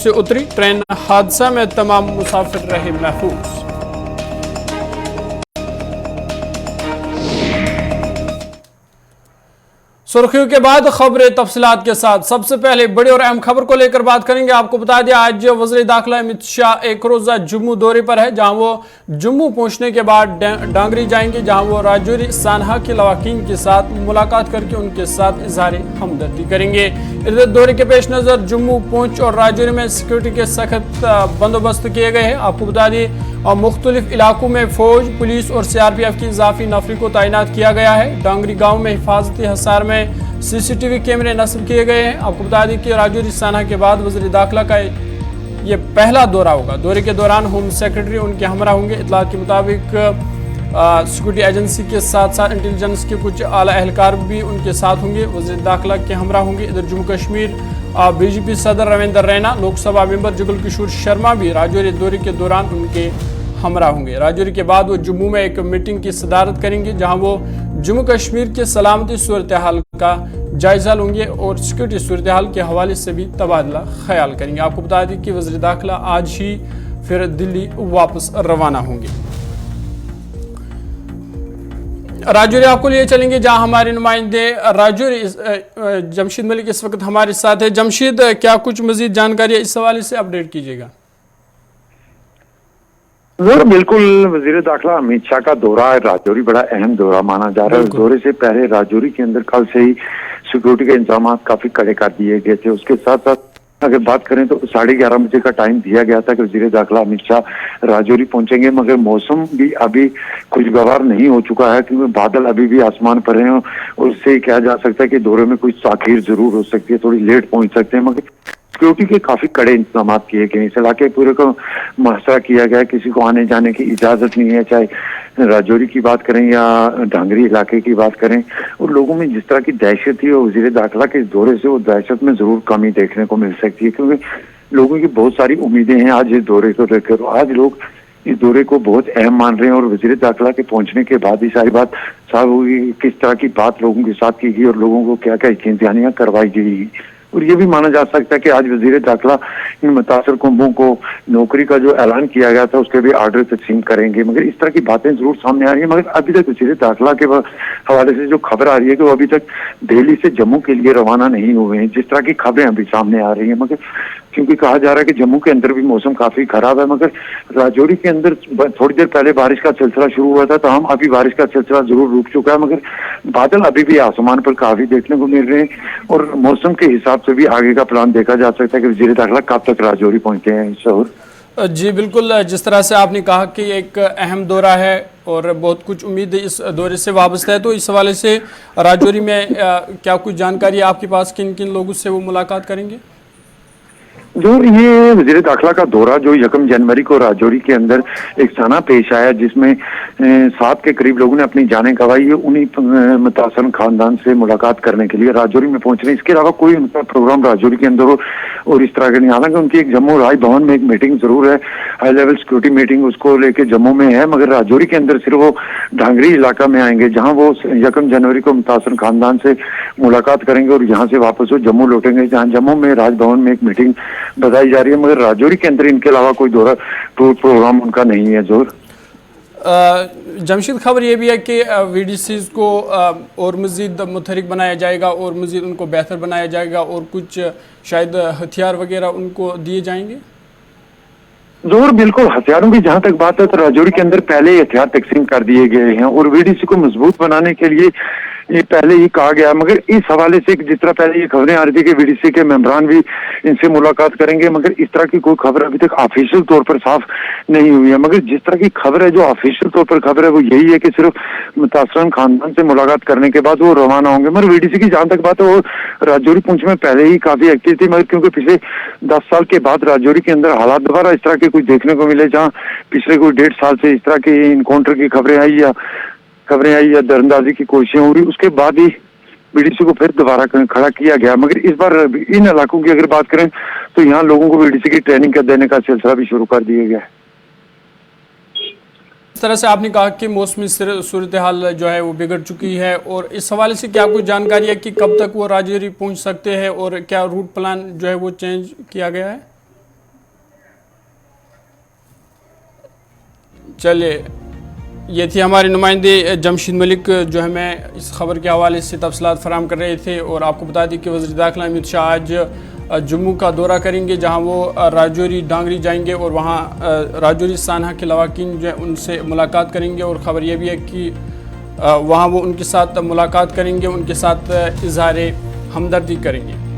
से उतरी ट्रेन, हादसा में तमाम मुसाफिर रहे महफूज। सुर्खियों के बाद खबरें तफसीलात के साथ। सबसे पहले बड़ी और अहम खबर को लेकर बात करेंगे। आपको बता दिया आज वज़ीर दाखिला अमित शाह एक रोज़ा जम्मू दौरे पर है, जहां वो जम्मू पहुंचने के बाद डांगरी जाएंगे, जहां वो राजौरी सानहा के लवाकीन के साथ मुलाकात करके उनके साथ इजहार हमदर्दी करेंगे। इस दौरे के पेश नज़र जम्मू पहुंच और राजौरी में सिक्योरिटी के सख्त बंदोबस्त किए गए हैं। आपको बता दें मुख्तलिफ इलाकों में फौज, पुलिस और CRPF की इजाफी नफरी को तैनात किया गया है। डांगरी गांव में हिफाजती हसार में CCTV कैमरे नस्ब किए गए हैं। आपको बता दें कि राजौरी सानहा के बाद वज़ीर दाखिला का ये पहला दौरा होगा। दौरे के दौरान होम सेक्रेटरी उनके हमरा होंगे। इत्तला के मुताबिक सिक्योरिटी एजेंसी के साथ साथ इंटेलिजेंस के कुछ आला एहलकार भी उनके साथ होंगे, वज़ीर दाखिला के हमरा होंगे। इधर जम्मू कश्मीर BJP सदर रविंदर रैना, लोकसभा मेंबर जुगल किशोर शर्मा भी राजौरी दौरे के दौरान उनके हमरा होंगे। राजौरी के बाद वो जम्मू में एक मीटिंग की सदारत करेंगे, जहां वो जम्मू कश्मीर के सलामती सूरत हाल का जायजा लेंगे और सिक्योरिटी सूरत हाल के हवाले से भी तबादला ख्याल करेंगे। आपको बता दें कि वज़ीर दाखिला आज ही फिर दिल्ली वापस रवाना होंगे। राजौरी आपको लिए चलेंगे, जहां हमारे नुमाइंदे राजौरी जमशीद मलिक इस वक्त हमारे साथ है। जमशीद, क्या कुछ मजीद जानकारी इस हवाले से अपडेट कीजिएगा। बिल्कुल, वजीर दाखिला अमित शाह का दौरा है राजौरी बड़ा अहम दौरा माना जा रहा है। दौरे से पहले राजौरी के अंदर कल से ही सिक्योरिटी के इंतजाम काफी कड़े कर दिए गए थे। उसके साथ साथ अगर बात करें तो 11:30 बजे का टाइम दिया गया था कि वजीर दाखिला अमित शाह राजौरी पहुंचेंगे, मगर मौसम भी अभी खुशगवार नहीं हो चुका है, क्योंकि बादल अभी भी आसमान पर हैं और उससे कहा जा सकता है कि दौरे में कुछ ताखीर जरूर हो सकती है, थोड़ी लेट पहुंच सकते हैं। मगर सिक्योरिटी के काफी कड़े इंतजाम किए गए, इस इलाके पूरे को मुहैया किया गया, किसी को आने जाने की इजाजत नहीं है, चाहे राजौरी की बात करें या डांगरी इलाके की बात करें। और लोगों में जिस तरह की दहशत थी और वजीर दाखिला के इस दौरे से वो दहशत में जरूर कमी देखने को मिल सकती है, क्योंकि लोगों की बहुत सारी उम्मीदें हैं आज इस दौरे को लेकर। आज लोग इस दौरे को बहुत अहम मान रहे हैं और वजीर दाखिला के पहुंचने के बाद ही सारी बात साफ होगी, किस तरह की बात लोगों के साथ की गई और लोगों को क्या क्या इंतजामियां करवाई गई। और ये भी माना जा सकता है कि आज वजीर दाखिला इन मुतासर कौमों को नौकरी का जो ऐलान किया गया था उसके भी आर्डर तकसीम करेंगे। मगर इस तरह की बातें जरूर सामने आ रही है, मगर अभी तक वजीर दाखिला के हवाले से जो खबर आ रही है कि वो अभी तक दिल्ली से जम्मू के लिए रवाना नहीं हुए हैं, जिस तरह की खबरें अभी सामने आ रही है। मगर क्योंकि कहा जा रहा है कि जम्मू के अंदर भी मौसम काफी खराब है, मगर राजौरी के अंदर थोड़ी देर पहले बारिश का सिलसिला शुरू हुआ था, तो हम अभी बारिश का सिलसिला जरूर रुक चुका है, मगर बादल अभी भी आसमान पर काफी देखने को मिल रहे हैं और मौसम के हिसाब से भी आगे का प्लान देखा जा सकता है कि वजीर दाखिला कब तक राजौरी पहुंचे हैं। शहर जी बिल्कुल, जिस तरह से आपने कहा कि एक अहम दौरा है और बहुत कुछ उम्मीद इस दौरे से वाबस्ता है, तो इस हवाले से राजौरी में क्या कुछ जानकारी है आपके पास, किन किन लोगों से वो मुलाकात करेंगे? जो ये वजीर दाखिला का दौरा जो 1 जनवरी को राजौरी के अंदर एक साना पेश आया, जिसमें 7 के करीब लोगों ने अपनी जानें गंवाई है, उन्हीं मुतासर खानदान से मुलाकात करने के लिए राजौरी में पहुंच रहे हैं। इसके अलावा कोई उनका प्रोग्राम राजौरी के अंदर हो और इस तरह का नहीं। हालांकि उनकी एक जम्मू राज भवन में एक मीटिंग जरूर है, हाई लेवल सिक्योरिटी मीटिंग, उसको लेके जम्मू में है, मगर राजौरी के अंदर सिर्फ वो डांगरी इलाका में आएंगे, जहाँ वो 1 जनवरी को मुतासर खानदान से मुलाकात करेंगे और यहाँ से वापस वो जम्मू लौटेंगे, जहाँ जम्मू में राजभवन में एक मीटिंग बताई जा रही है। मगर राजौरी के अंदर इनके अलावा कोई दौरा प्रोग्राम उनका नहीं है। जोर जमशीद, खबर ये भी है कि VDCs को और मज़ीद मुतहरिक बनाया जाएगा और मज़ीद उनको बेहतर बनाया जाएगा और कुछ शायद हथियार वगैरह उनको दिए जाएंगे। जोर बिल्कुल, हथियारों की जहां तक बात है तो राजौरी के अंदर पहले ही हथियार तकसीम कर दिए गए हैं और VDC को मजबूत बनाने के लिए ये पहले ही कहा गया। मगर इस हवाले से जिस तरह पहले ये खबरें आ रही थी कि VDC के मेंबरान भी इनसे मुलाकात करेंगे, मगर इस तरह की कोई खबर अभी तक ऑफिशियल तौर पर साफ नहीं हुई है। मगर जिस तरह की खबर है, जो ऑफिशियल तौर पर खबर है, वो यही है कि सिर्फ मुतासर खानदान से मुलाकात करने के बाद वो रवाना होंगे। मगर VDC की जहां तक बात है वो राजौरी पहुंचने में पहले ही काफी एक्टिव थी, मगर क्योंकि पिछले 10 साल के बाद राजौरी के अंदर हालात दोबारा इस तरह के कुछ देखने को मिले, जहाँ पिछले कोई 1.5 साल से इस तरह की इनकाउंटर की खबरें आई या दरअंदाजी की कोशिशें हो रही, उसके बाद ही VDC को फिर दोबारा खड़ा किया गया। मगर इस बार इन इलाकों की अगर बात करें तो यहाँ लोगों को VDC की ट्रेनिंग कर देने का सिलसिला भी शुरू कर दिया गया है। इस तरह से आपने कहा कि मौसमी सूरत हाल जो है वो बिगड़ चुकी है, और इस हवाले से क्या कुछ जानकारी है कि कब तक वो राजौरी पहुँच सकते हैं और क्या रूट प्लान जो है वो चेंज किया गया है? चलिए, ये थी हमारे नुमाइंदे जमशीद मलिक जो हमें इस खबर के हवाले से तफसीलात फराहम कर रहे थे। और आपको बता दें कि वज़ीर दाखिला अमित शाह आज जम्मू का दौरा करेंगे, जहां वो राजौरी डांगरी जाएंगे और वहां राजौरी सानहा के लवाकिन जो है उनसे मुलाकात करेंगे। और ख़बर यह भी है कि वहां वो उनके साथ मुलाकात करेंगे, उनके साथ इजहार हमदर्दी करेंगे।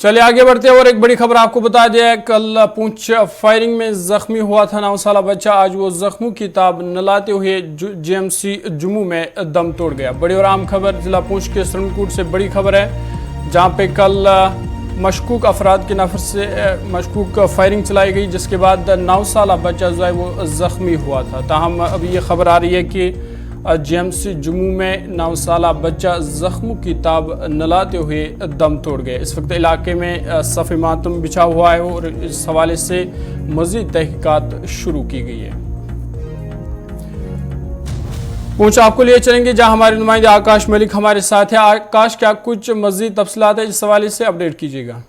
चलिए आगे बढ़ते हैं और एक बड़ी खबर आपको बता दिया है। कल पुंछ फायरिंग में जख्मी हुआ था 9 साल बच्चा, आज वो जख्मों की ताब न लाते हुए जीएमसी जम्मू में दम तोड़ गया। बड़ी और आम खबर जिला पुंछ के सरनकोट से बड़ी खबर है, जहां पे कल मशकूक अफराद के नफर से मशकूक फायरिंग चलाई गई, जिसके बाद 9 साल बच्चा जो है वो जख्मी हुआ था। ताहम अभी ये खबर आ रही है कि जीएमसी जम्मू में 9 साल बच्चा जख्मों की ताब न लाते हुए दम तोड़ गए। इस वक्त इलाके में सफ़े मातम बिछा हुआ है और इस हवाले से मज़ीद तहकीकात शुरू की गई है। पूछ आपको लिए चलेंगे जहां हमारे नुमाइंदे आकाश मलिक हमारे साथ है। आकाश, क्या कुछ मज़ीद तफसीलात है इस हवाले से, अपडेट कीजिएगा।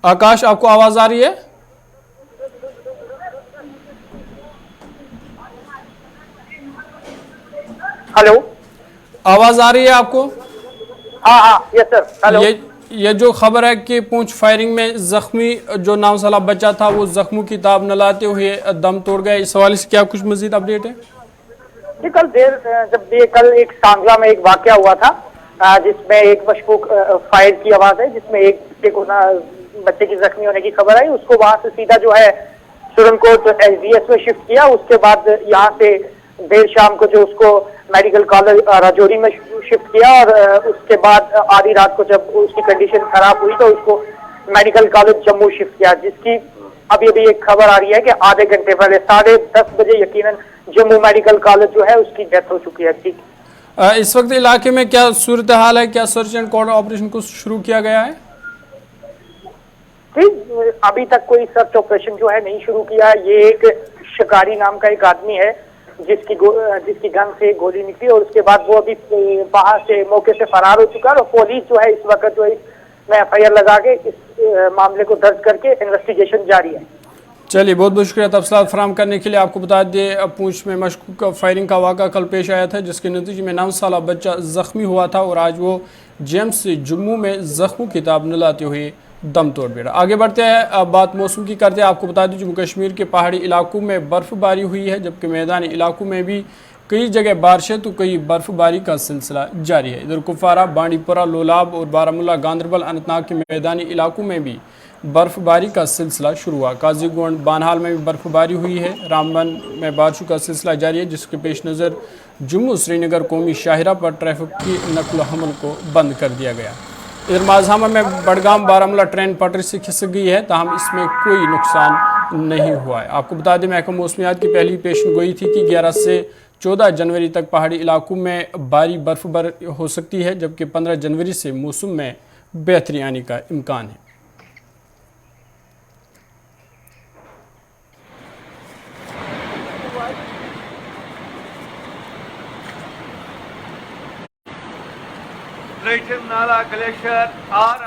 आकाश, आपको आवाज़ आ रही है? हेलो, आवाज आ रही है आपको? हाँ यस सर, हेलो। ये जो खबर है कि पूंछ फायरिंग में जख्मी जो 9 साल बच्चा था वो जख्मों की ताब न लाते हुए दम तोड़ गए, इस हवाले से क्या कुछ मजीद अपडेट है? जी, कल एक सांगला में एक वाकया हुआ था, जिसमें एक मशकूक फायर की आवाज है, जिसमें एक बच्चे की जख्मी होने की खबर आई। उसको वहां से सीधा जो है सुरनकोट एसडीएस में शिफ्ट किया। उसके बाद यहाँ से देर शाम को जो उसको मेडिकल कॉलेज राजौरी में शिफ्ट किया और उसके बाद आधी रात को जब उसकी कंडीशन खराब हुई तो उसको मेडिकल कॉलेज जम्मू शिफ्ट किया, जिसकी अभी एक खबर आ रही है कि आधे घंटे पहले 10:30 बजे यकीनन जम्मू मेडिकल कॉलेज जो है उसकी डेथ हो चुकी है। ठीक, इस वक्त इलाके में क्या सूरत हाल है? क्या सर्च एंड कॉर्ड ऑपरेशन को शुरू किया गया है? ठीक, अभी तक कोई सर्च ऑपरेशन जो है नहीं शुरू किया। ये एक शिकारी नाम का एक आदमी है जिसकी गन से गोली निकली और उसके बाद वो अभी वहां से मौके से फरार हो चुका है। और पुलिस जो है इस वक्त जो है इसमें एफआईआर लगा के इस मामले को दर्ज करके इन्वेस्टिगेशन जारी है। चलिए, बहुत बहुत शुक्रिया तफसीलात फराहम करने के लिए। आपको बता दें पूंछ में मशकूक फायरिंग का वाक़ा कल पेश आया था, जिसके नतीजे में 9 साल बच्चा जख्मी हुआ था और आज वो जीएमसी जम्मू में जख्मों की ताब न लाते हुए दम तोड़ बैठा। आगे बढ़ते हैं, अब बात मौसम की करते हैं। आपको बता दें जम्मू कश्मीर के पहाड़ी इलाकों में बर्फबारी हुई है, जबकि मैदानी इलाकों में भी कई जगह बारिशें तो कई बर्फबारी का सिलसिला जारी है। इधर कुपवारा, बांडीपुरा, लोलाब और बारामूला, गांदरबल, अनंतनाग के मैदानी इलाकों में भी बर्फबारी का सिलसिला शुरू हुआ। काजीगुंड, बानहाल में भी बर्फबारी हुई है। रामबन में बारिशों का सिलसिला जारी है, जिसके पेश नज़र जम्मू श्रीनगर कौमी शाहरा पर ट्रैफिक की नकल हमल को बंद कर दिया गया। इधर माजहामा में बडगाम बारामूला ट्रेन पटरी से खिसक गई है, ताहम इसमें कोई नुकसान नहीं हुआ है। आपको बता दें महकमा मौसमियात की पहली पेशन गोई थी कि 11 से 14 जनवरी तक पहाड़ी इलाकों में भारी बर्फबारी हो सकती है, जबकि 15 जनवरी से मौसम में बेहतरी आने का इम्कान है।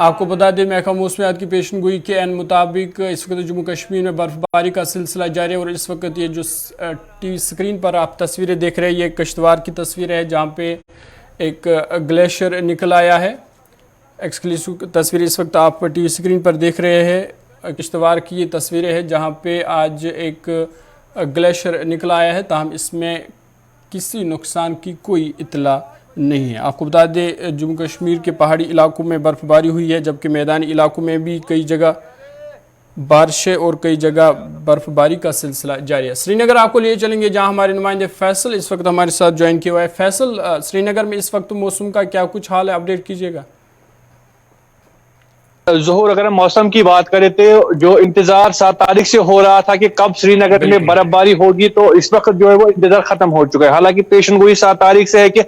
आपको बता दें महकमा मौसमियात की पेशन गोई के एन मुताबिक इस वक्त जम्मू कश्मीर में बर्फबारी का सिलसिला जारी है। और इस वक्त ये जो टीवी स्क्रीन पर आप तस्वीरें देख रहे हैं, ये किश्तवाड़ की तस्वीर है, जहाँ पे एक ग्लेशियर निकल आया है। एक्सक्लूसिव तस्वीर इस वक्त आप टीवी स्क्रीन पर देख रहे हैं। किश्तवाड़ की ये तस्वीरें हैं जहाँ पे आज एक ग्लेशियर निकल आया है, ताहम इसमें किसी नुकसान की कोई इतला नहीं है। आपको बता दें जम्मू कश्मीर के पहाड़ी इलाकों में बर्फबारी हुई है, जबकि मैदानी इलाकों में भी कई जगह बारिशें और कई जगह बर्फबारी का सिलसिला जारी है। श्रीनगर आपको लिए चलेंगे जहां हमारे नुमाइंदे फैसल इस वक्त हमारे साथ ज्वाइन किया हुआ है। फैसल, श्रीनगर में इस वक्त मौसम का क्या कुछ हाल है, अपडेट कीजिएगा। ज़ोहर, अगर हम मौसम की बात करें तो जो इंतजार 7 तारीख से हो रहा था कि कब श्रीनगर में बर्फबारी होगी, तो इस वक्त जो है वो इंतजार खत्म हो चुका है। हालांकि पेशन गोई 7 तारीख से है कि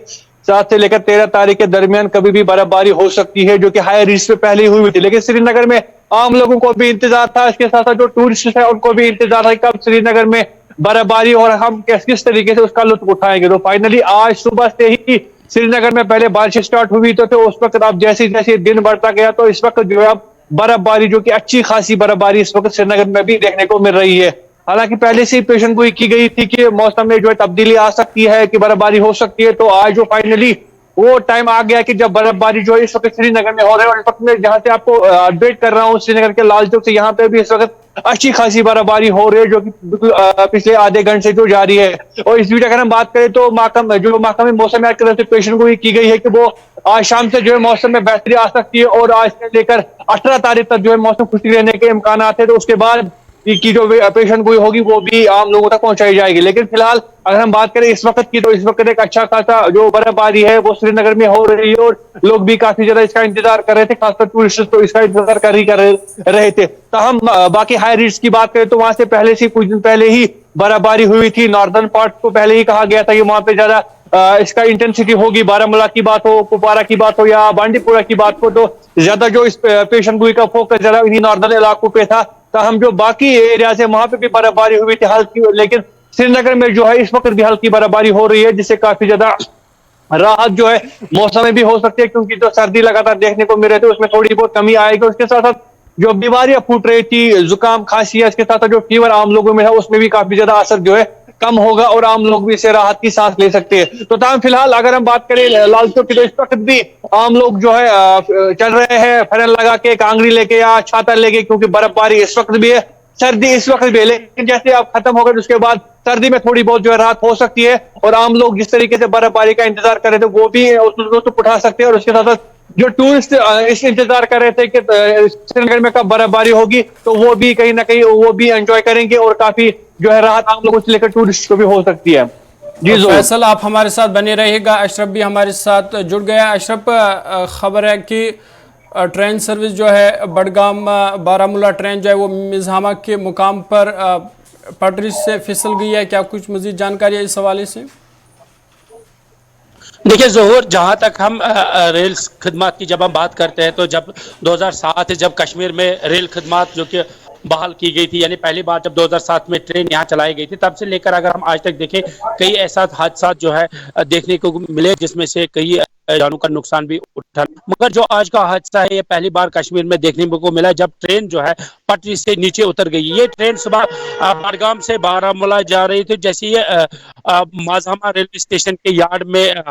7 से लेकर 13 तारीख के दरमियान कभी भी बर्फबारी हो सकती है, जो कि हाई रिस्क पे पहले हुई थी। लेकिन श्रीनगर में आम लोगों को भी इंतजार था, इसके साथ साथ जो टूरिस्ट है उनको भी इंतजार था कब श्रीनगर में बर्फबारी और हम किस तरीके से उसका लुत्फ उठाएंगे। तो फाइनली आज सुबह से ही श्रीनगर में पहले बारिश स्टार्ट हुई तो उस वक्त अब जैसे जैसे दिन बढ़ता गया तो इस वक्त जो है अब बर्फबारी, जो कि अच्छी खासी बर्फबारी इस वक्त श्रीनगर में भी देखने को मिल रही है। हालांकि पहले से ही पेशन गोई की गई थी कि मौसम में जो है तब्दीली आ सकती है, कि बर्फबारी हो सकती है, तो आज जो फाइनली वो टाइम आ गया कि जब बर्फबारी जो है इस वक्त श्रीनगर में हो रहा है। और इस वक्त मैं जहां से आपको अपडेट कर रहा हूँ श्रीनगर के लाल चौक से, यहाँ पे भी इस वक्त अच्छी खासी बर्फबारी हो रही है, जो कि बिल्कुल पिछले आधे घंटे से जो जारी है। और इस वीडियो अगर हम बात करें तो महकमा मौसम की तरफ से पेशन गोई की गई है कि वो आज शाम से जो है मौसम में बेहतरी आ सकती है और आज से लेकर 18 तारीख तक जो है मौसम खुशी रहने के इम्कान है। तो उसके बाद की जो पेशन गोई होगी वो भी आम लोगों तक पहुंचाई जाएगी। लेकिन फिलहाल अगर हम बात करें इस वक्त की, तो इस वक्त एक अच्छा खासा जो बर्फबारी है वो श्रीनगर में हो रही है और लोग भी काफी ज्यादा इसका इंतजार कर रहे थे, खासकर टूरिस्ट तो इसका इंतजार कर रहे थे। तो हम बाकी हाई रिस्क की बात करें तो वहां से पहले से कुछ दिन पहले ही बर्फबारी हुई थी। नॉर्दर्न पार्ट को पहले ही कहा गया था कि वहां पे ज्यादा इसका इंटेंसिटी होगी। बारामूला की बात हो, कुपवारा की बात हो या बांडीपुरा की बात हो, तो ज्यादा जो इस पेशन गोई का फोकस ज्यादा इन्हीं नॉर्दर्न इलाकों पे था। तो हम जो बाकी एरिया है वहां पे भी बर्फबारी हुई थी हल्की, लेकिन श्रीनगर में जो है इस वक्त भी हल्की बर्फबारी हो रही है, जिससे काफी ज्यादा राहत जो है मौसम में भी हो सकती है, क्योंकि जो सर्दी लगातार देखने को मिल रही थी उसमें थोड़ी बहुत कमी आएगी। उसके साथ साथ जो बीमारियां फूट रही थी, जुकाम खांसी है, इसके साथ साथ जो फीवर आम लोगों में है उसमें भी काफी ज्यादा असर जो है कम होगा और आम लोग भी इससे राहत की सांस ले सकते हैं। तो ताम फिलहाल अगर हम बात करें लाल चौक की, तो इस वक्त भी आम लोग जो है चल रहे हैं फैरन लगा के, कांगड़ी लेके या छाता लेके, क्योंकि बर्फबारी इस वक्त भी है, सर्दी इस वक्त भी है। लेकिन जैसे आप खत्म हो गए उसके बाद सर्दी में थोड़ी बहुत जो है राहत हो सकती है और आम लोग जिस तरीके से बर्फबारी का इंतजार कर रहे थे वो भी उसमें लुत्फ उठा सकते हैं। और उसके साथ साथ जो टूरिस्ट इस इंतजार कर रहे थे कि श्रीनगर में कब बर्फबारी होगी, तो वो भी कहीं ना कहीं वो भी एंजॉय करेंगे और काफी जो है राहत आम लोगों से लेकर टूरिस्ट को भी हो सकती है। जी तो फैसल, आप हमारे साथ बने रहिएगा। अशरफ भी हमारे साथ जुड़ गया। अशरफ, खबर है कि ट्रेन सर्विस जो है बडगाम बारामूला ट्रेन जो है वो मिज़हामा के मुकाम पर पटरी से फिसल गई है। क्या कुछ मजीद जानकारी है इस हवाले से? देखिए ज़ोहर, जहाँ तक हम रेल खदमात की जब हम बात करते हैं तो जब 2007 जब कश्मीर में रेल खदमात जो कि बहाल की गई थी, यानी पहली बार जब 2007 में ट्रेन यहाँ चलाई गई थी, तब से लेकर अगर हम आज तक देखें कई ऐसा हादसा जो है देखने को मिले जिसमें से कई जानों का नुकसान भी उठा। मगर जो आज का हादसा है ये पहली बार कश्मीर में देखने को मिला जब ट्रेन जो है पटरी से नीचे उतर गई। ये ट्रेन सुबह बडगाम से बारामूला जा रही थी। जैसे ये माज़हामा रेलवे स्टेशन के यार्ड में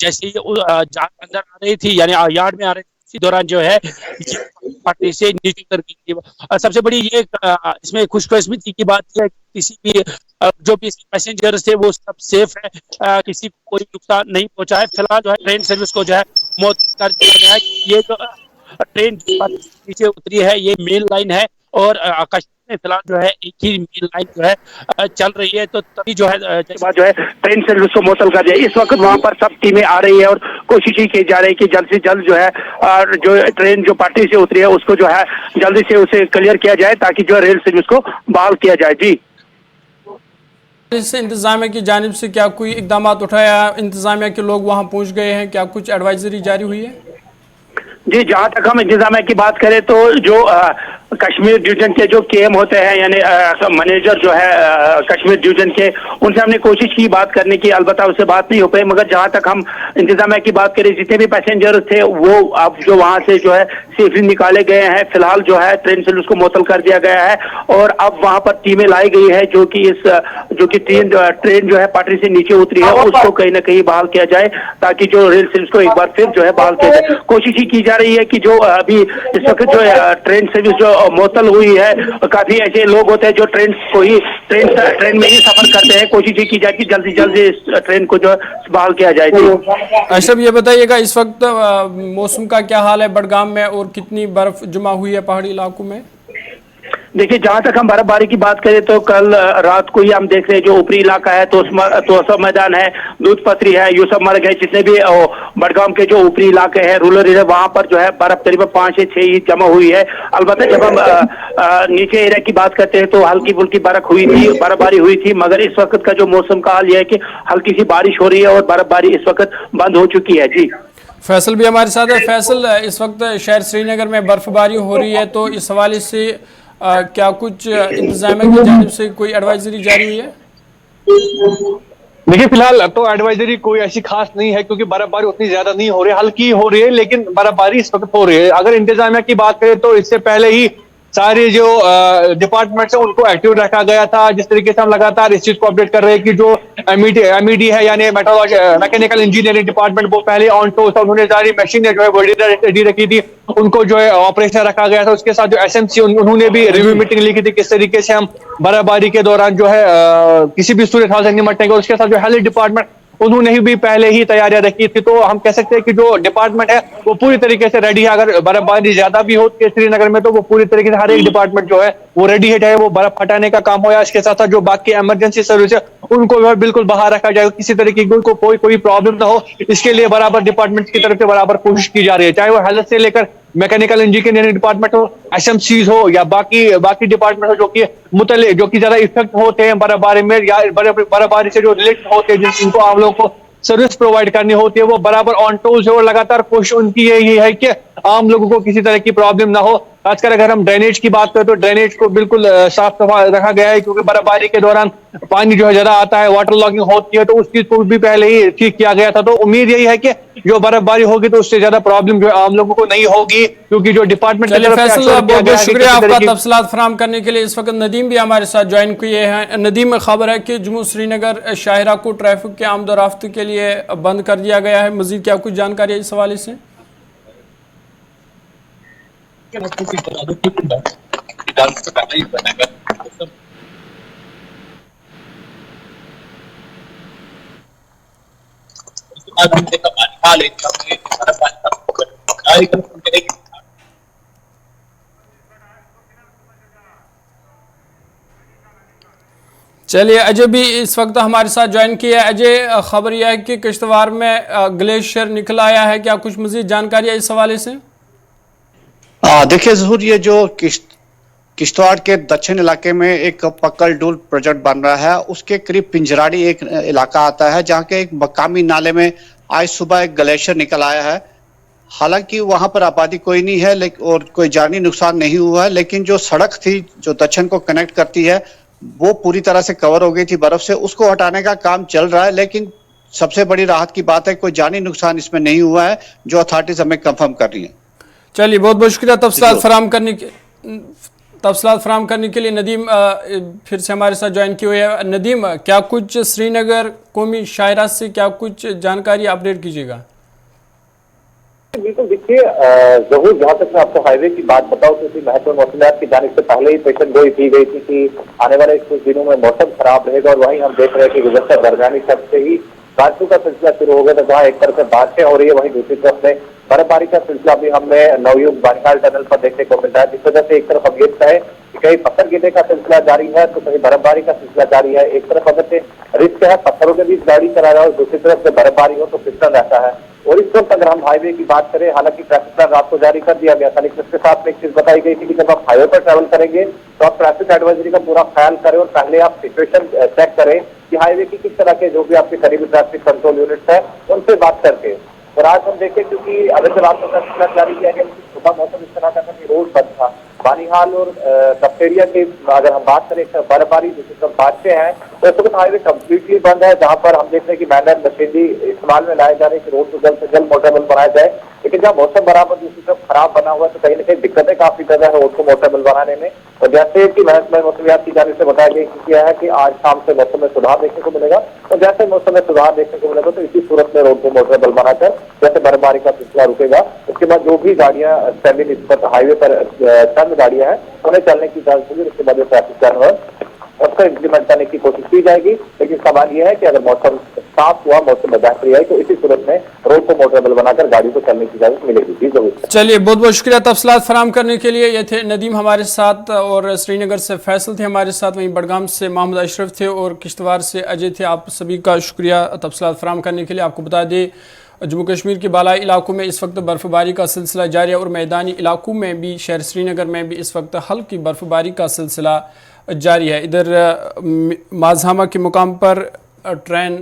जैसे ये अंदर आ रही थी, यानी यार्ड में आ रही थी, इसी दौरान जो है पटरी से नीचे उतर गई थी। और सबसे बड़ी ये इसमें खुशकिस्मती की बात है किसी भी जो भी पैसेंजर थे वो सब सेफ है, किसी को कोई नुकसान नहीं पहुंचा है। फिलहाल जो है ट्रेन सर्विस को जो है मुअत्तल कर दिया गया है। ये जो ट्रेन नीचे उतरी है ये मेन लाइन है और कश्मीर में फिलहाल जो है एक ही मेन लाइन जो है चल रही है। तो तभी जो है ट्रेन सर्विस को मुअत्तल कर दिया। इस वक्त वहाँ पर सब टीमें आ रही है और कोशिश ही की जा रही है कि जल्द से जल्द जो है जो ट्रेन जो पटरी से उतरी है उसको जो है जल्दी से उसे क्लियर किया जाए ताकि जो रेल सर्विस को बहाल किया जाए। जी, इस इंतजामिया की जानिब से क्या कोई इकदाम उठाया? इंतजामिया के लोग वहां पहुंच गए हैं? क्या कुछ एडवाइजरी जारी हुई है? जी, जहाँ तक हम इंतजामिया की बात करें तो जो कश्मीर डिवीजन के जो केएम होते हैं यानी मैनेजर जो है कश्मीर डिवीजन के, उनसे हमने कोशिश की बात करने की, अलबत्ता उससे बात नहीं हो पाई। मगर जहाँ तक हम इंतजामिया की बात करें जितने भी पैसेंजर थे वो अब जो वहाँ से जो है सेफली निकाले गए हैं। फिलहाल जो है ट्रेन सर्विस को मुअत्तल कर दिया गया है और अब वहाँ पर टीमें लाई गई है जो कि ट्रेन जो है पटरी से नीचे उतरी है उसको कहीं ना कहीं बहाल किया जाए ताकि जो रेल सर्विस को एक बार फिर जो है बहाल किया जाए। कोशिश ही की जा रही है कि जो अभी इस वक्त जो ट्रेन सर्विस जो मुअत्तल हुई है, काफी ऐसे लोग होते हैं जो ट्रेन में ही सफर करते हैं, कोशिश ही की जाए कि जल्दी जल्दी इस ट्रेन को जो बहाल किया जाए। अशरफ, ये बताइएगा इस वक्त मौसम का क्या हाल है बडगाम में और कितनी बर्फ जमा हुई है पहाड़ी इलाकों में? देखिए, जहां तक हम बर्फबारी की बात करें तो कल रात को ही हम देख रहे हैं जो ऊपरी इलाका है तो मैदान है, दूध पत्री है, यूसुफ मर्ग है, जितने भी बडगाम के जो ऊपरी इलाके हैं रूरल एरिया वहां पर जो है बर्फ करीब 5 से 6 इंच जमा हुई है। अलबत्ता जब हम नीचे एरिया की बात करते हैं तो हल्की फुल्की बर्फबारी हुई थी मगर इस वक्त का जो मौसम का हाल यह है कि हल्की सी बारिश हो रही है और बर्फबारी इस वक्त बंद हो चुकी है। जी, फैसल भी हमारे साथ है। फैसल, इस वक्त शहर श्रीनगर में बर्फबारी हो रही है तो इस हवाले से क्या कुछ इंतजामिया की जानिब से कोई एडवाइजरी जारी हुई है? देखिए फिलहाल तो एडवाइजरी कोई ऐसी खास नहीं है, क्योंकि बर्फबारी उतनी ज्यादा नहीं हो रही है, हल्की हो रही है, लेकिन बर्फबारी इस वक्त हो रही है। अगर इंतजामिया की बात करें तो इससे पहले ही सारे जो डिपार्टमेंट्स हैं उनको एक्टिव रखा गया था। जिस तरीके से हम लगातार इस चीज को अपडेट कर रहे हैं कि जो एमईडी है यानी मेट्रोलॉजी मैकेनिकल इंजीनियरिंग डिपार्टमेंट, वो पहले ऑन टूर था, उन्होंने सारी मशीनें जो है वो रेडी रखी थी, उनको जो है ऑपरेशन रखा गया था। उसके साथ जो एसएमसी उन्होंने भी रिव्यू मीटिंग लिखी थी किस तरीके से हम बर्फबारी के दौरान जो है किसी भी सूरत हाल से निपटेंगे। उसके साथ जो हेल्थ डिपार्टमेंट उन्होंने भी पहले ही तैयारियां रखी थी। तो हम कह सकते हैं कि जो डिपार्टमेंट है वो पूरी तरीके से रेडी है। अगर बर्फबारी ज्यादा भी होती है श्रीनगर में तो वो पूरी तरीके से हर एक डिपार्टमेंट जो है वो रेडी है, चाहे वो बर्फ हटाने का काम हो या इसके साथ साथ जो बाकी इमरजेंसी सर्विस है उनको जो है बिल्कुल बाहर रखा जाएगा, किसी तरीके की उनको कोई प्रॉब्लम ना हो। इसके लिए बराबर डिपार्टमेंट की तरफ से बराबर कोशिश की जा रही है, चाहे वो हेल्थ से लेकर मैकेनिकल इंजीनियरिंग डिपार्टमेंट हो, एसएमसीज हो या बाकी डिपार्टमेंट हो जो कि ज्यादा इफेक्ट होते हैं बर्फबारी में या बर्फबारी से जो रिलेटेड होते हैं जिनको आम लोगों को सर्विस प्रोवाइड करनी होती है, वो बराबर ऑन टूल्स है और लगातार कोशिश उनकी यही है कि आम लोगों को किसी तरह की प्रॉब्लम ना हो। खासकर अगर हम ड्रेनेज की बात करें तो ड्रेनेज को बिल्कुल साफ सफा रखा गया है, क्योंकि बर्फबारी के दौरान पानी जो है ज्यादा आता है, वाटर लॉगिंग होती है, तो उस चीज को भी पहले ही ठीक किया गया था। तो उम्मीद यही है कि जो बर्फबारी होगी तो उससे ज्यादा प्रॉब्लम जो है आम लोगों को नहीं होगी, क्योंकि जो डिपार्टमेंट चलिए फैसल, बहुत बहुत शुक्रिया आपका तफसीलात फराहम करने के लिए। इस वक्त नदीम भी हमारे साथ ज्वाइन किए हैं। नदीम, खबर है कि जम्मू श्रीनगर शाहरा को ट्रैफिक के आमदोरफ्त के लिए बंद कर दिया गया है, मजीद क्या कुछ जानकारी है इस हवाले से? चलिए, अजय भी इस वक्त हमारे साथ ज्वाइन किया है। अजय, खबर यह है कि किश्तवाड़ में ग्लेशियर निकल आया है, क्या कुछ मजीद जानकारी है इस हवाले से? देखिए ज़हूर, ये जो किश्तवाड़ के दक्षिण इलाके में एक पक्कल डूल प्रोजेक्ट बन रहा है, उसके करीब पिंजराड़ी एक इलाका आता है जहाँ के एक मकामी नाले में आज सुबह एक ग्लेशियर निकल आया है। हालांकि वहां पर आबादी कोई नहीं है और कोई जानी नुकसान नहीं हुआ है, लेकिन जो सड़क थी जो दक्षिण को कनेक्ट करती है वो पूरी तरह से कवर हो गई थी बर्फ से, उसको हटाने का काम चल रहा है। लेकिन सबसे बड़ी राहत की बात है कोई जानी नुकसान इसमें नहीं हुआ है, जो अथॉरिटीज हमें कंफर्म कर रही है। चलिए, बहुत बहुत शुक्रिया तफसीलात फराहम करने के लिए। नदीम फिर से हमारे साथ ज्वाइन किए हुए हैं। नदीम, क्या कुछ श्रीनगर कौमी शायरा से क्या कुछ जानकारी अपडेट कीजिएगा? बिल्कुल, देखिए जरूर, जहाँ तक मैं आपको हाईवे की बात बताऊं तो महत्वपूर्ण मौसमियात की जानिब से पहले ही पेशन गोई की गई थी कि आने वाले कुछ दिनों में मौसम खराब रहेगा, और वहीं हम देख रहे हैं कि गुजशतर दरमियानी शब्द से ही बारिशों का सिलसिला शुरू हो गया था। जहाँ एक तरफ से बारिशें हो रही है, वहीं दूसरी तरफ से बर्फबारी का सिलसिला भी हमें नवयुग बानिहाल टनल पर देखने को मिल रहा है, जिस वजह से एक तरफ हम ये कहें कि कहीं पत्थर गिरने का सिलसिला जारी है तो कहीं बर्फबारी का सिलसिला जारी है। एक तरफ अगर से रिस्क है पत्थरों के बीच गाड़ी चला रहा है और दूसरी तरफ से बर्फबारी हो तो फिसलन रहता है। और इस वक्त अगर हम हाईवे की बात करें, हालांकि ट्रैफिक प्लान रात को जारी कर दिया गया था, लेकिन इसके साथ में एक चीज बताई गई थी कि जब आप हाईवे पर ट्रैवल करेंगे तो आप ट्रैफिक एडवाइजरी का पूरा ख्याल करें और पहले आप सिचुएशन चेक करें कि हाईवे की किस तरह के जो भी आपके करीबी ट्रैफिक कंट्रोल यूनिट्स है उनसे बात करके। और आज हम देखें, क्योंकि अगर जब आपको फैसला जारी किया गया सुबह मौसम इस तरह का था कि रोड बंद था, बानिहाल और कफ्टेरिया के अगर हम बात करें बर्फबारी जिसकी सब बातें हैं तो इस वक्त हाईवे कम्प्लीटली बंद है, जहाँ पर हम देख रहे हैं कि मैनर मशीनरी इस्तेमाल में लाए जा रहे हैं कि रोड को जल्द से जल्द मोटरेबल बनाया जाए। लेकिन जहाँ मौसम बराबर दूसरी तरफ खराब बना हुआ है तो कहीं ना कहीं दिक्कतें काफी ज्यादा है रोड को मोटरेबल बनाने में। और जैसे कि महकमा मौसमियात की जानिब से बताया गया है कि आज शाम से मौसम में सुधार देखने को मिलेगा, और जैसे मौसम में सुधार देखने को मिलेगा तो इसी सूरत में रोड को मोटरेबल बनाकर जैसे बर्फबारी का सिलसिला रुकेगा उसके बाद जो भी गाड़ियां स्टैंडिंग इस पर हाईवे पर चंद गाड़ियां हैं उन्हें चलने की इजाजत होगी। उसके बाद जो ट्रैफिक प्लान है उसको इम्प्लीमेंट करने की कोशिश की जाएगी। लेकिन सवाल यह है कि अगर मौसम साफ हुआ, मौसम में बेहतरी आई तो इसी सूरत में रोड को मोटरेबल बनाकर गाड़ी को चलने की इजाजत मिलेगी। जी जरूर। चलिए, बहुत बहुत शुक्रिया तफसीलात फराहम करने के लिए। ये थे नदीम हमारे साथ, और श्रीनगर से फैसल थे हमारे साथ, वहीं बडगाम से मोहम्मद अशरफ थे और किश्तवाड़ से अजय थे। आप सभी का शुक्रिया तफसीलात फराहम करने के लिए। आपको बता दें, जम्मू कश्मीर के बालाई इलाकों में इस वक्त बर्फबारी का सिलसिला जारी है और मैदानी इलाकों में भी, शहर श्रीनगर में भी इस वक्त हल्की बर्फबारी का सिलसिला जारी है। इधर माजहामा के मुकाम पर ट्रेन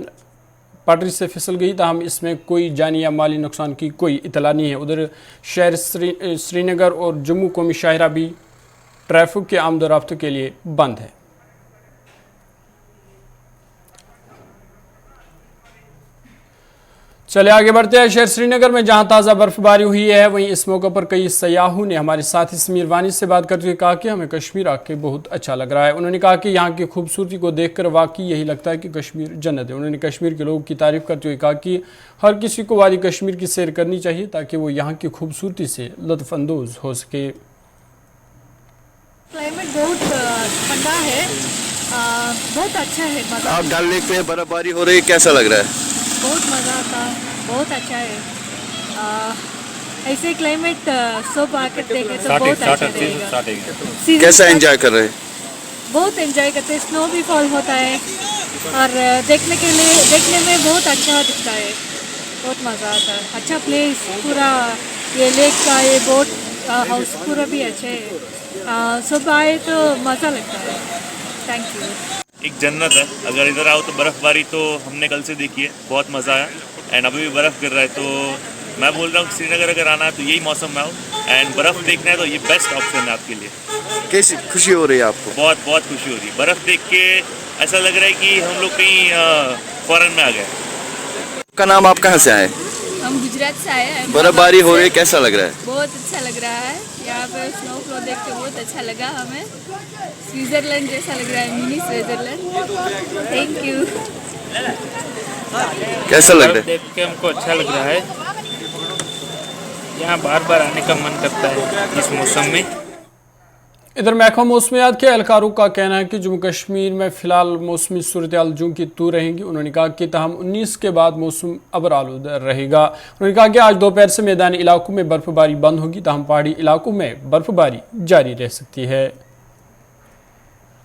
पटरी से फिसल गई, ताहम इसमें कोई जानी या माली नुकसान की कोई इतला नहीं है। उधर शहर श्रीनगर और जम्मू कौमी शाहरा भी ट्रैफिक के आमदोरफ्त के लिए बंद है। चलिए आगे बढ़ते हैं। शहर श्रीनगर में जहां ताज़ा बर्फबारी हुई है, वहीं इस मौके पर कई सयाहों ने हमारे साथी समीर वानी से बात करते हुए कहा कि हमें कश्मीर आके बहुत अच्छा लग रहा है। उन्होंने कहा कि यहाँ की खूबसूरती को देखकर वाकई यही लगता है कि कश्मीर जन्नत है। उन्होंने कश्मीर के लोगों की तारीफ करते हुए कहा कि हर किसी को वादी कश्मीर की सैर करनी चाहिए ताकि वो यहाँ की खूबसूरती से लुत्फ़अंदोज़ हो सके। क्लाइमेट बहुत ठंडा है, बहुत अच्छा है। मज़ा, आप डल लेक में बर्फबारी हो रही है, कैसा लग रहा है? बहुत मज़ा आता, बहुत अच्छा है। ऐसे क्लाइमेट सब आकर देखे तो बहुत अच्छा रहेगा। कैसा एंजॉय कर रहे हैं? बहुत एंजॉय करते हैं। स्नो भी फॉल होता है और देखने में बहुत अच्छा दिखता है, बहुत मज़ा आता है। अच्छा प्लेस पूरा, ये लेक का ये बोट हाउस पूरा भी अच्छा है। सब आए तो मज़ा लगता है। Thank you. एक जन्नत है। अगर इधर आओ तो बर्फ़बारी तो हमने कल से देखी है, बहुत मज़ा आया। एंड अभी भी बर्फ़ गिर रहा है, तो मैं बोल रहा हूँ श्रीनगर अगर आना है तो यही मौसम में आओ एंड बर्फ़ देखना है तो ये बेस्ट ऑप्शन है आपके लिए। कैसी खुशी हो रही है आपको? बहुत बहुत खुशी हो रही है। बर्फ़ देख के ऐसा लग रहा है कि हम लोग कहीं फॉरेन में आ गए। आपका नाम, आप कहाँ से आए? हम गुजरात से आए हैं। बर्फबारी हो रही है, कैसा लग रहा है? बहुत अच्छा लग रहा है। यहाँ पे स्नो फ्लो देख के बहुत अच्छा लगा हमें। स्विट्जरलैंड जैसा लग रहा है, मिनी स्विट्जरलैंड। Thank you. कैसा लग रहा है? देख के हमको अच्छा लग रहा है। यहाँ बार बार आने का मन करता है इस मौसम में। इधर महकमा मौसमियात के एहलकारों का कहना है कि जम्मू कश्मीर में फिलहाल मौसमी सूरत-ए-हाल जूं की तू रहेंगी। उन्होंने कहा कि ताहम 19 के बाद मौसम अबर आलूदा रहेगा। उन्होंने कहा कि आज दोपहर से मैदानी इलाकों में बर्फबारी बंद होगी, ताहम पहाड़ी इलाकों में बर्फबारी जारी रह सकती है।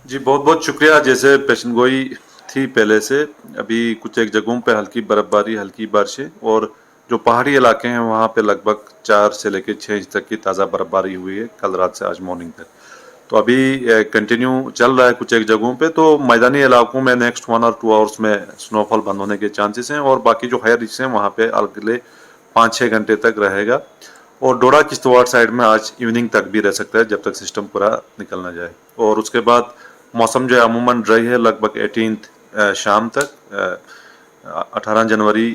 जी बहुत बहुत शुक्रिया। जैसे पेशनगोई थी पहले से, अभी कुछ एक जगहों पे हल्की बर्फबारी, हल्की बारिशें, और जो पहाड़ी इलाके हैं वहाँ पे लगभग 4 से लेकर 6 इंच तक की ताज़ा बर्फबारी हुई है कल रात से आज मॉर्निंग तक। तो अभी कंटिन्यू चल रहा है कुछ एक जगहों पे। तो मैदानी इलाकों में नेक्स्ट 1 और 2 आवर्स में स्नोफॉल बंद होने के चांसेस हैं, और बाकी जो हायर रिच हैं वहाँ पे अगले 5-6 घंटे तक रहेगा। और डोडा किश्तवाड़ साइड में आज इवनिंग तक भी रह सकता है जब तक सिस्टम पूरा निकल ना जाए। और उसके बाद मौसम जो है अमूमन ड्राई है लगभग 18 शाम तक, 18 जनवरी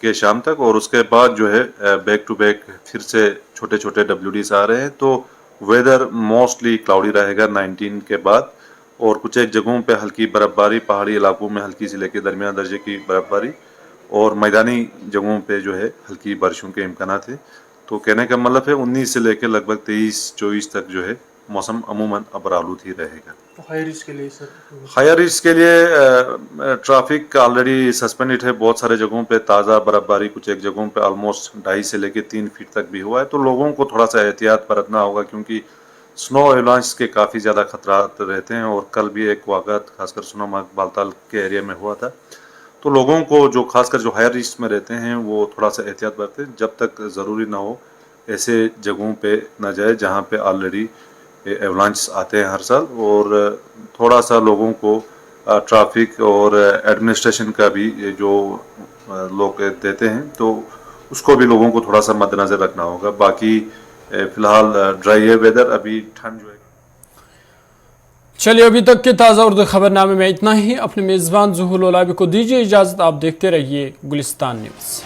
के शाम तक। और उसके बाद जो है बैक टू बैक फिर से छोटे छोटे WDs आ रहे हैं। तो वेदर मोस्टली क्लाउडी रहेगा 19 के बाद, और कुछ एक जगहों पे हल्की बर्फबारी, पहाड़ी इलाकों में हल्की से लेकर दरमियाना दर्जे की बर्फबारी, और मैदानी जगहों पे जो है हल्की बारिशों के इम्कानात है। तो कहने का मतलब है 19 से लेकर लगभग 23-24 तक जो है मौसम अमूमन अबर आलूद ही रहेगा। हायर रिस्क के लिए सर? हायर रिस्क के लिए ट्रैफिक ऑलरेडी सस्पेंडेड है बहुत सारे जगहों पे। ताज़ा बर्फबारी कुछ एक जगहों पे ऑलमोस्ट 2.5 से लेकर 3 फीट तक भी हुआ है। तो लोगों को थोड़ा सा एहतियात बरतना होगा, क्योंकि स्नो एवलांच के काफ़ी ज़्यादा खतरात रहते हैं। और कल भी एक वाक़ात खासकर सोनामार्ग बालताल के एरिया में हुआ था। तो लोगों को जो खासकर जो हायर रिस्क में रहते हैं वो थोड़ा सा एहतियात बरतें, जब तक ज़रूरी ना हो ऐसे जगहों पे ना जाए जहाँ पे ऑलरेडी एवलांच आते हैं हर साल। और थोड़ा सा लोगों को ट्रैफिक और एडमिनिस्ट्रेशन का भी जो लोग देते हैं तो उसको भी लोगों को थोड़ा सा मद्देनजर रखना होगा। बाकी फिलहाल ड्राई है वेदर, अभी ठंड जो है। चलिए अभी तक के ताज़ा उर्दू खबरनामे में इतना ही। अपने मेज़बान ज़ुहूर लोलाबी को दीजिए इजाज़त। आप देखते रहिए गुलिस्तान न्यूज़।